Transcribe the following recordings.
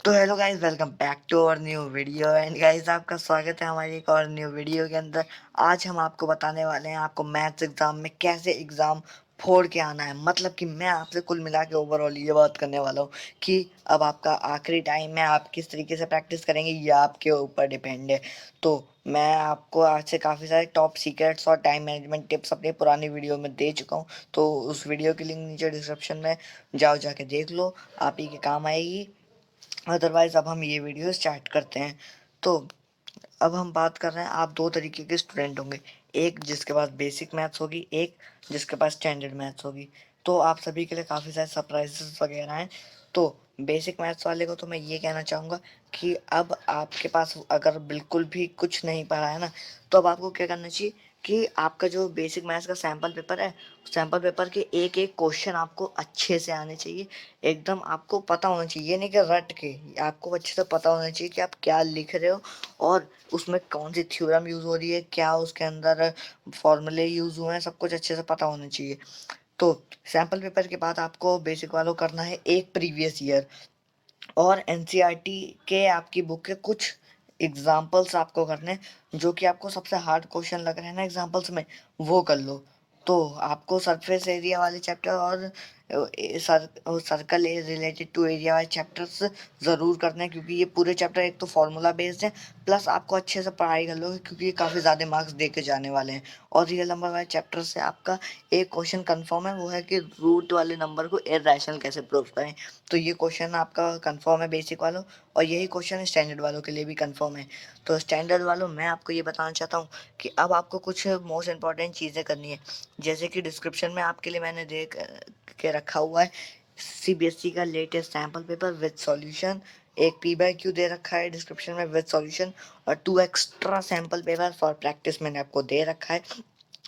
तो hello guys, welcome back to our new video. And guys, आपका स्वागत है हमारी एक और न्यू वीडियो के अंदर। आज हम आपको बताने वाले हैं आपको मैथ्स एग्जाम में कैसे एग्जाम फोड़ के आना है। मतलब कि मैं आपसे कुल मिला के ओवरऑल ये बात करने वाला हूँ कि अब आपका आखिरी टाइम है, आप किस तरीके से प्रैक्टिस करेंगे ये आपके ऊपर डिपेंड है। तो मैं आपको आज से काफ़ी सारे टॉप सीक्रेट्स और टाइम मैनेजमेंट टिप्स अपनी पुरानी वीडियो में दे चुका हूँ। तो उस वीडियो की लिंक नीचे डिस्क्रिप्शन में जाओ, जाके देख लो, आप ही के काम आएगी। अदरवाइज अब हम ये वीडियो स्टार्ट करते हैं। तो अब हम बात कर रहे हैं, आप दो तरीके के स्टूडेंट होंगे, एक जिसके पास बेसिक मैथ्स होगी, एक जिसके पास स्टैंडर्ड मैथ्स होगी। तो आप सभी के लिए काफ़ी सारे सरप्राइजेस वगैरह हैं। तो बेसिक मैथ्स वाले को तो मैं ये कहना चाहूँगा कि अब आपके पास अगर बिल्कुल भी कुछ नहीं पढ़ा है ना, तो अब आपको क्या करना चाहिए कि आपका जो बेसिक मैथ्स का सैम्पल पेपर है, सैम्पल पेपर के एक एक क्वेश्चन आपको अच्छे से आने चाहिए। एकदम आपको पता होना चाहिए, ये नहीं कि रट के, आपको अच्छे से पता होना चाहिए कि आप क्या लिख रहे हो और उसमें कौन सी थ्योरम यूज़ हो रही है, क्या उसके अंदर फॉर्मूले यूज़ हुए हैं, सब कुछ अच्छे से पता होना चाहिए। तो सैम्पल पेपर के बाद आपको बेसिक वालों करना है एक प्रीवियस ईयर और एनसीईआरटी के आपकी बुक के कुछ एग्जाम्पल्स आपको करने हैं। जो कि आपको सबसे हार्ड क्वेश्चन लग रहे हैं ना एग्जाम्पल्स में, वो कर लो। तो आपको सरफेस एरिया वाले चैप्टर और सर्कल रिलेटेड टू एरिया वाले चैप्टर्स ज़रूर करने हैं, क्योंकि ये पूरे चैप्टर एक तो फॉर्मूला बेस्ड है, प्लस आपको अच्छे से पढ़ाई कर लोगे क्योंकि ये काफ़ी ज़्यादा मार्क्स दे के जाने वाले हैं। और रियल नंबर वाले चैप्टर से आपका एक क्वेश्चन कंफर्म है, वो है कि रूट वाले नंबर को इर्रेशनल कैसे प्रूव करें। तो ये क्वेश्चन आपका कंफर्म है बेसिक वालों, और यही क्वेश्चन स्टैंडर्ड वालों के लिए भी कंफर्म है। तो स्टैंडर्ड वालों, मैं आपको ये बताना चाहता हूँ कि अब आपको कुछ मोस्ट इंपॉर्टेंट चीज़ें करनी है। जैसे कि डिस्क्रिप्शन में आपके लिए मैंने देख के रखा हुआ है सीबीएसई का latest sample paper with solution. एक पी बाय क्यू दे रखा है डिस्क्रिप्शन में विद सॉल्यूशन, और 2 extra sample paper for practice मैंने आपको दे रखा है।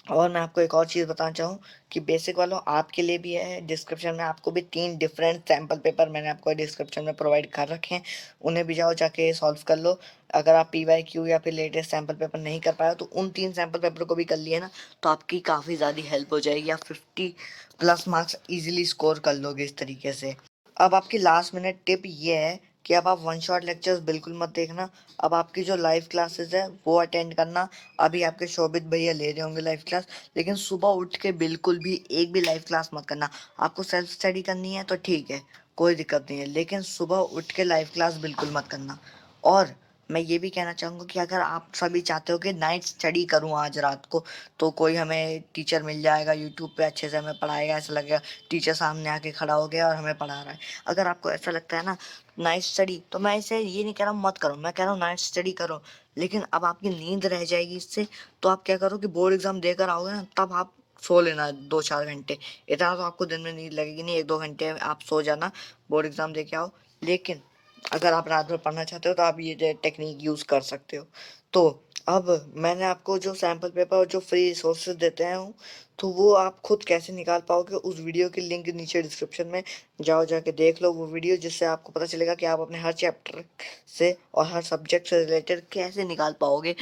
और मैं आपको एक और चीज़ बताना चाहूँ कि बेसिक वालों आपके लिए भी है, डिस्क्रिप्शन में आपको भी 3 डिफरेंट सैम्पल पेपर मैंने आपको डिस्क्रिप्शन में प्रोवाइड कर रखे हैं, उन्हें भी जाओ जाके सॉल्व कर लो। अगर आप पी वाई क्यू या फिर लेटेस्ट सैम्पल पेपर नहीं कर पाए तो उन 3 सैम्पल पेपर को भी कर लिए ना, तो आपकी काफ़ी ज़्यादा हेल्प हो जाएगी, आप 50+ मार्क्स ईजिली स्कोर कर लोगे इस तरीके से। अब आपकी लास्ट मिनट टिप ये है कि अब आप वन शॉट लेक्चर्स बिल्कुल मत देखना। अब आपकी जो लाइव क्लासेस है वो अटेंड करना। अभी आपके शोभित भैया ले रहे होंगे लाइव क्लास, लेकिन सुबह उठ के बिल्कुल भी एक भी लाइव क्लास मत करना। आपको सेल्फ स्टडी करनी है तो ठीक है, कोई दिक्कत नहीं है, लेकिन सुबह उठ के लाइव क्लास बिल्कुल मत करना। और मैं ये भी कहना चाहूँगा कि अगर आप सभी चाहते हो कि नाइट स्टडी करूँ आज रात को, तो कोई हमें टीचर मिल जाएगा यूट्यूब पे, अच्छे से हमें पढ़ाएगा, ऐसा लगेगा टीचर सामने आके खड़ा हो गया और हमें पढ़ा रहा है। अगर आपको ऐसा लगता है ना नाइट स्टडी, तो मैं इसे ये नहीं कह रहा हूँ मत करो, मैं कह रहा हूँ नाइट स्टडी करो, लेकिन अब आपकी नींद रह जाएगी इससे। तो आप क्या करो कि बोर्ड एग्जाम देकर आओगे ना, तब आप सो लेना 2-4 घंटे। इतना तो आपको दिन में नींद लगेगी नहीं, 1-2 घंटे आप सो जाना, बोर्ड एग्जाम दे के आओ। लेकिन अगर आप रात भर पढ़ना चाहते हो तो आप ये टेक्निक यूज़ कर सकते हो। तो अब मैंने आपको जो सैम्पल पेपर और जो फ्री रिसोर्सेज देते हैं तो वो आप खुद कैसे निकाल पाओगे, उस वीडियो की लिंक नीचे डिस्क्रिप्शन में जाओ, जाके देख लो वो वीडियो, जिससे आपको पता चलेगा कि आप अपने हर चैप्टर से और हर सब्जेक्ट से रिलेटेड कैसे निकाल पाओगे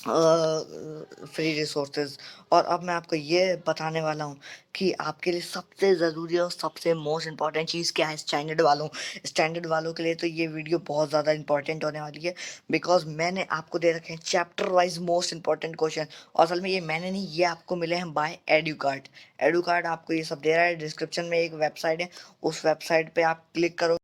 फ्री रिसोर्सेज। और अब मैं आपको ये बताने वाला हूँ कि आपके लिए सबसे ज़रूरी और सबसे मोस्ट इम्पॉर्टेंट चीज़ क्या है स्टैंडर्ड वालों के लिए तो ये वीडियो बहुत ज़्यादा इंपॉर्टेंट होने वाली है, बिकॉज मैंने आपको दे रखे हैं chapter wise most important question. और असल में ये मैंने नहीं, ये आपको मिले हैं बाय एडुकार्ड। एडुकार्ड आपको ये सब दे रहा है। डिस्क्रिप्शन में एक वेबसाइट है, उस वेबसाइट पे आप क्लिक करो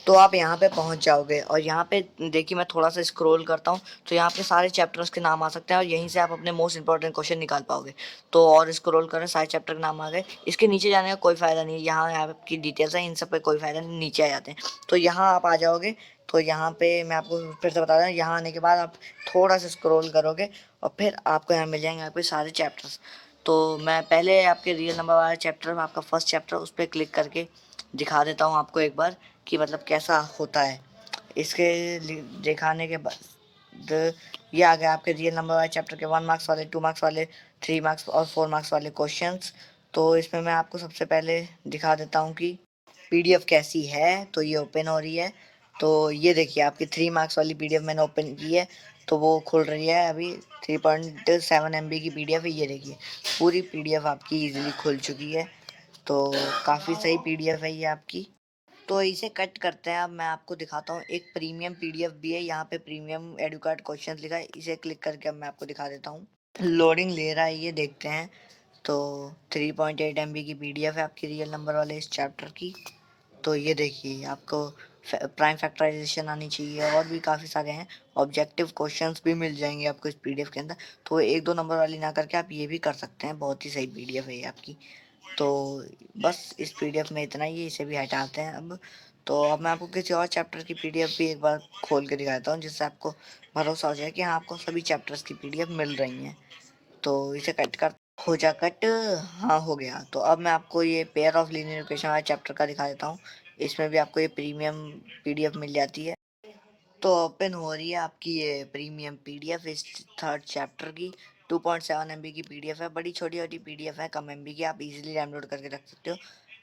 तो आप यहाँ पे पहुँच जाओगे, और यहाँ पे देखिए मैं थोड़ा सा स्क्रॉल करता हूँ तो यहाँ पे सारे चैप्टर्स के नाम आ सकते हैं, और यहीं से आप अपने मोस्ट इंपॉर्टेंट क्वेश्चन निकाल पाओगे। तो और स्क्रॉल करें, सारे चैप्टर के नाम आ गए, इसके नीचे जाने का कोई फ़ायदा नहीं है, यहाँ आपकी डिटेल्स हैं, इन सब पे कोई फ़ायदा नहीं, नीचे आ जाते हैं। तो यहाँ आप आ जाओगे, तो यहाँ पे मैं आपको फिर से बता रहा हूँ, यहाँ आने के बाद आप थोड़ा सा स्क्रॉल करोगे और फिर आपको यहाँ मिल जाएंगे आपके सारे चैप्टर्स। तो मैं पहले आपके रियल नंबर वाले चैप्टर में आपका फर्स्ट चैप्टर उस पर क्लिक करके दिखा देता हूँ आपको एक बार कि मतलब कैसा होता है। इसके दिखाने के बाद ये आ गया आपके रियल नंबर वाले चैप्टर के 1 मार्क्स वाले, 2 मार्क्स वाले, 3 मार्क्स और 4 मार्क्स वाले क्वेश्चंस। तो इसमें मैं आपको सबसे पहले दिखा देता हूँ कि पीडीएफ कैसी है। तो ये ओपन हो रही है, तो ये देखिए आपकी 3 मार्क्स वाली पीडीएफ मैंने ओपन की है, तो वो खुल रही है अभी। 3.7 MB की पीडीएफ है, ये देखिए पूरी पीडीएफ आपकी इजीली खुल चुकी है। तो काफ़ी सही पीडीएफ है ये आपकी। तो इसे कट करते हैं। अब मैं आपको दिखाता हूँ, एक प्रीमियम पीडीएफ भी है, यहाँ पे प्रीमियम एडुकार्ड क्वेश्चंस लिखा है, इसे क्लिक करके अब मैं आपको दिखा देता हूँ। लोडिंग ले रहा है, ये देखते हैं। तो 3.8 MB की पीडीएफ है आपकी रियल नंबर वाले इस चैप्टर की। तो ये देखिए, आपको प्राइम फैक्टराइजेशन आनी चाहिए, और भी काफ़ी सारे हैं। ऑब्जेक्टिव क्वेश्चंस भी मिल जाएंगे आपको इस पीडीएफ के अंदर। तो एक दो नंबर वाली ना करके आप ये भी कर सकते हैं। बहुत ही सही पीडीएफ है ये आपकी। तो बस इस पीडीएफ में इतना ही है, इसे भी हटाते हैं अब। तो अब मैं आपको किसी और चैप्टर की पीडीएफ भी एक बार खोल के दिखाता हूँ, जिससे आपको भरोसा हो जाए कि हाँ, आपको सभी चैप्टर्स की पीडीएफ मिल रही हैं। तो इसे कट कर हो जा कट। हाँ, हो गया। तो अब मैं आपको ये पेयर ऑफ लीनियर इक्वेशन वाले चैप्टर का दिखा देता हूँ। इसमें भी आपको ये प्रीमियम पीडीएफ मिल जाती है। तो ओपन हो रही है आपकी ये प्रीमियम पीडीएफ इस थर्ड चैप्टर की। 2.7 MB की पीडीएफ है, बड़ी छोटी छोटी पीडीएफ है, कम MB की, आप इजीली डाउनलोड करके रख सकते हो।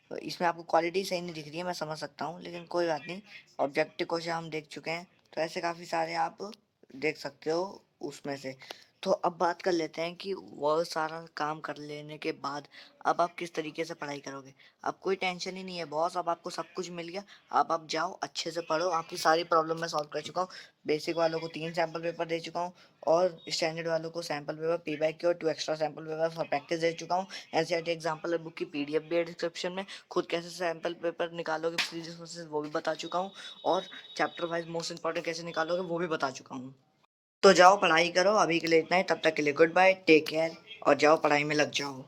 तो इसमें आपको क्वालिटी सही नहीं दिख रही है, मैं समझ सकता हूँ, लेकिन कोई बात नहीं। ऑब्जेक्टिव क्वेश्चन हम देख चुके हैं, तो ऐसे काफ़ी सारे आप देख सकते हो उसमें से। तो अब बात कर लेते हैं कि वो सारा काम कर लेने के बाद अब आप किस तरीके से पढ़ाई करोगे। अब कोई टेंशन ही नहीं है बॉस, अब आपको सब कुछ मिल गया। अब आप जाओ अच्छे से पढ़ो, आपकी सारी प्रॉब्लम मैं सॉल्व कर चुका हूँ। बेसिक वालों को 3 सैम्पल पेपर दे चुका हूँ, और स्टैंडर्ड वालों को सैम्पल पेपर पी बैक की और 2 extra sample paper for practice दे चुका हूँ। एनसीईआरटी एग्जाम्पल बुक की पीडीएफ भी है डिस्क्रिप्शन में, खुद कैसे सैम्पल पेपर निकालोगे फ्री रिसोर्सेज वो भी बता चुका हूँ, और चैप्टर वाइज मोस्ट इंपॉर्टेंट कैसे निकालोगे वो भी बता चुका हूँ। तो जाओ पढ़ाई करो, अभी के लिए इतना ही। तब तक के लिए गुड बाय, टेक केयर, और जाओ पढ़ाई में लग जाओ।